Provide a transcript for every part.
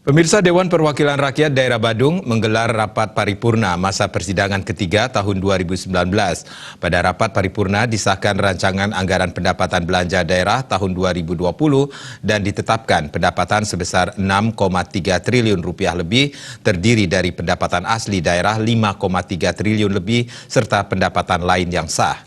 Pemirsa, Dewan Perwakilan Rakyat Daerah Badung menggelar rapat paripurna masa persidangan ketiga tahun 2019. Pada rapat paripurna disahkan rancangan anggaran pendapatan belanja daerah tahun 2020 dan ditetapkan pendapatan sebesar 6,3 triliun rupiah lebih, terdiri dari pendapatan asli daerah 5,3 triliun lebih serta pendapatan lain yang sah.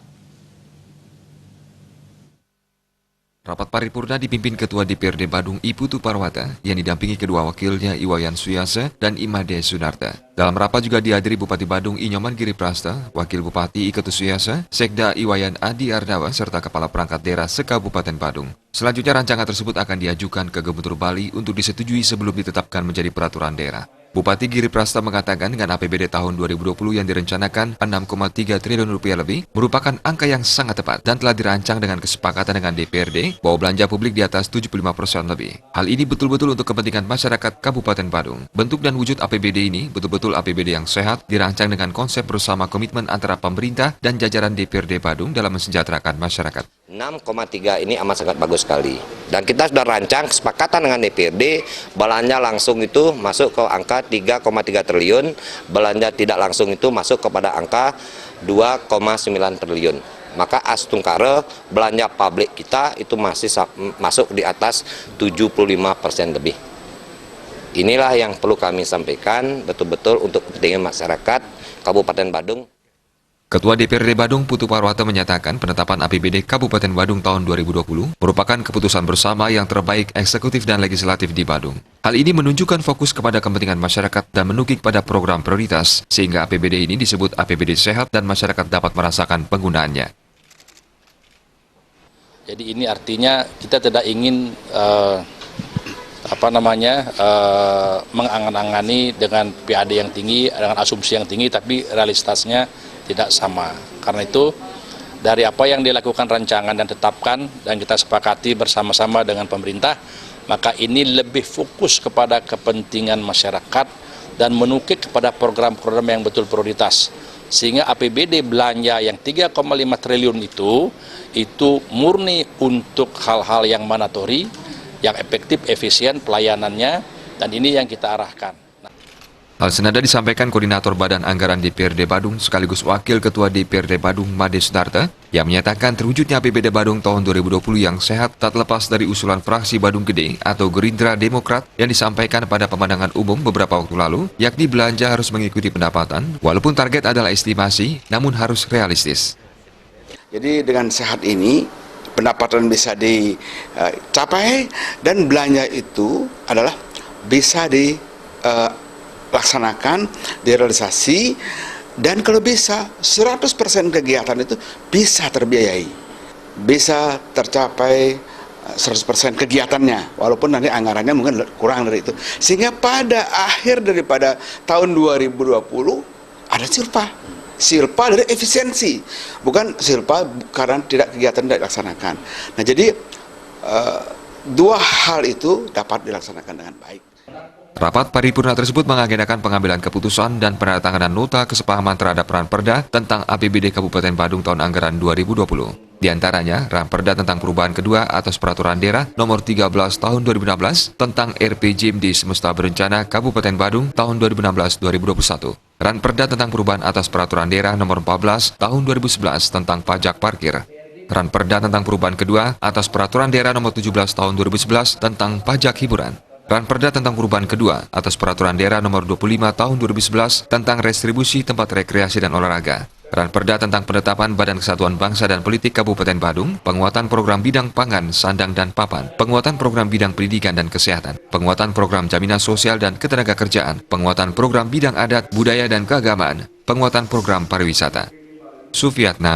Rapat paripurna dipimpin Ketua DPRD Badung I Putu Parwata yang didampingi kedua wakilnya Iwayan Suyase dan Imade Sunarta. Dalam rapat juga dihadiri Bupati Badung I Nyoman Giriprasta, Wakil Bupati I Ketut Suyase, Sekda Iwayan Adi Ardawa, serta Kepala Perangkat Daerah se-Kabupaten Badung. Selanjutnya rancangan tersebut akan diajukan ke Gubernur Bali untuk disetujui sebelum ditetapkan menjadi peraturan daerah. Bupati Giriprasta mengatakan dengan APBD tahun 2020 yang direncanakan 6,3 triliun rupiah lebih merupakan angka yang sangat tepat dan telah dirancang dengan kesepakatan dengan DPRD bahwa belanja publik di atas 75% lebih. Hal ini betul-betul untuk kepentingan masyarakat Kabupaten Badung. Bentuk dan wujud APBD ini betul-betul APBD yang sehat, dirancang dengan konsep bersama komitmen antara pemerintah dan jajaran DPRD Badung dalam mensejahterakan masyarakat. 6,3 ini amat sangat bagus sekali. Dan kita sudah rancang kesepakatan dengan DPRD, belanja langsung itu masuk ke angka 3,3 triliun, belanja tidak langsung itu masuk kepada angka 2,9 triliun. Maka astungkara belanja publik kita itu masih masuk di atas 75% lebih. Inilah yang perlu kami sampaikan betul-betul untuk kepentingan masyarakat Kabupaten Badung. Ketua DPRD Badung Putu Parwata menyatakan penetapan APBD Kabupaten Badung tahun 2020 merupakan keputusan bersama yang terbaik eksekutif dan legislatif di Badung. Hal ini menunjukkan fokus kepada kepentingan masyarakat dan menukik pada program prioritas, sehingga APBD ini disebut APBD sehat dan masyarakat dapat merasakan penggunaannya. Jadi ini artinya kita tidak ingin mengangan-angani dengan PAD yang tinggi, dengan asumsi yang tinggi, tapi realitasnya tidak sama. Karena itu dari apa yang dilakukan rancangan dan tetapkan dan kita sepakati bersama-sama dengan pemerintah, maka ini lebih fokus kepada kepentingan masyarakat dan menukik kepada program-program yang betul prioritas. Sehingga APBD belanja yang 3,5 triliun itu murni untuk hal-hal yang mandatori, yang efektif, efisien pelayanannya, dan ini yang kita arahkan. Hal senada disampaikan Koordinator Badan Anggaran DPRD Badung sekaligus Wakil Ketua DPRD Badung Imade Sunarta yang menyatakan terwujudnya APBD Badung tahun 2020 yang sehat tak lepas dari usulan fraksi Badung Gede atau Gerindra Demokrat yang disampaikan pada pemandangan umum beberapa waktu lalu, yakni belanja harus mengikuti pendapatan, walaupun target adalah estimasi, namun harus realistis. Jadi dengan sehat ini, pendapatan bisa dicapai dan belanja itu adalah bisa dilaksanakan, direalisasi, dan kalau bisa 100% kegiatan itu bisa terbiayai, bisa tercapai 100% kegiatannya, walaupun nanti anggarannya mungkin kurang dari itu, sehingga pada akhir daripada tahun 2020 ada silpa dari efisiensi, bukan silpa karena kegiatan tidak dilaksanakan. Nah, jadi dua hal itu dapat dilaksanakan dengan baik. Rapat paripurna tersebut mengagendakan pengambilan keputusan dan penandatanganan nota kesepahaman terhadap Ranperda tentang APBD Kabupaten Badung tahun anggaran 2020. Di antaranya, Ranperda tentang perubahan kedua atas Peraturan Daerah Nomor 13 Tahun 2016 tentang RPJMD Semesta Berencana Kabupaten Badung tahun 2016-2021. Ranperda tentang perubahan atas Peraturan Daerah Nomor 14 Tahun 2011 tentang pajak parkir. Ranperda tentang perubahan kedua atas Peraturan Daerah Nomor 17 Tahun 2011 tentang pajak hiburan. Ranperda tentang perubahan kedua atas Peraturan Daerah Nomor 25 Tahun 2011 tentang restribusi tempat rekreasi dan olahraga. Ranperda tentang penetapan Badan Kesatuan Bangsa dan Politik Kabupaten Badung, penguatan program bidang pangan, sandang dan papan, penguatan program bidang pendidikan dan kesehatan, penguatan program jaminan sosial dan ketenagakerjaan, penguatan program bidang adat, budaya dan keagamaan, penguatan program pariwisata. Sufiatna